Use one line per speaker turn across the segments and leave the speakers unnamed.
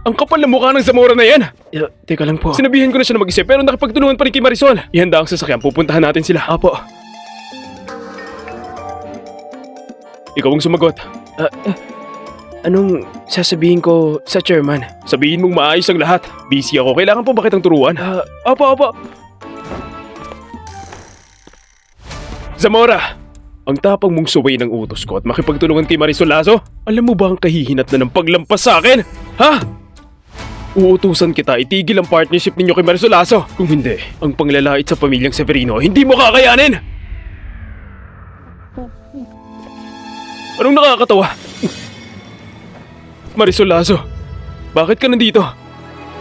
Ang kapal na mukha ng Zamora na yan!
Teka lang po.
Sinabihan ko na siya na mag-isip pero nakipagtulungan pa rin kay Marisol. Ihanda ang sasakyan, pupuntahan natin sila.
Apo.
Ikaw ang sumagot.
Anong sasabihin ko sa chairman?
Sabihin mong maayos ang lahat. Busy ako, kailangan pa ba kitang turuan?
Opo.
Zamora! Ang tapang mong suway ng utos ko at makipagtulungan kay Marisol Lazo? Alam mo ba ang kahihinat na ng paglampas sa akin? Ha? Uutusan kita itigil ang partnership ninyo kay Marisol Lazo. Kung hindi, ang panglalait sa pamilyang Severino hindi mo kakayanin! Anong nakakatawa? Marisol Lazo, bakit ka nandito?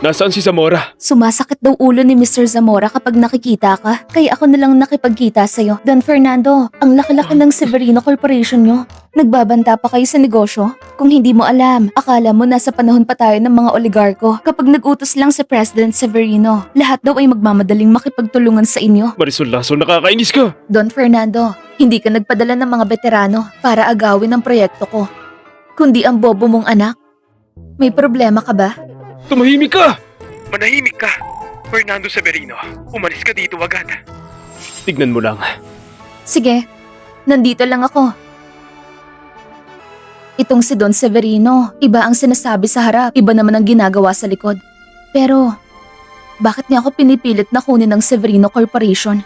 Nasaan si Zamora?
Sumasakit daw ulo ni Mr. Zamora kapag nakikita ka. Kaya ako nalang nakipagkita sa'yo. Don Fernando, ang laki-laki ng Severino Corporation nyo. Nagbabanta pa kayo sa negosyo? Kung hindi mo alam, akala mo nasa panahon pa tayo ng mga oligarko. Kapag nag-utos lang si President Severino, lahat daw ay magmamadaling makipagtulungan sa inyo.
Marisol Lazo, nakakainis ka!
Don Fernando, hindi ka nagpadala ng mga veterano para agawin ang proyekto ko. Kundi ang bobo mong anak. May problema ka ba?
Tumahimik ka! Manahimik ka! Fernando Severino, umalis ka dito agad. Tignan mo lang.
Sige, nandito lang ako. Itong si Don Severino, iba ang sinasabi sa harap, iba naman ang ginagawa sa likod. Pero, bakit niya ako pinipilit na kunin ng Severino Corporation?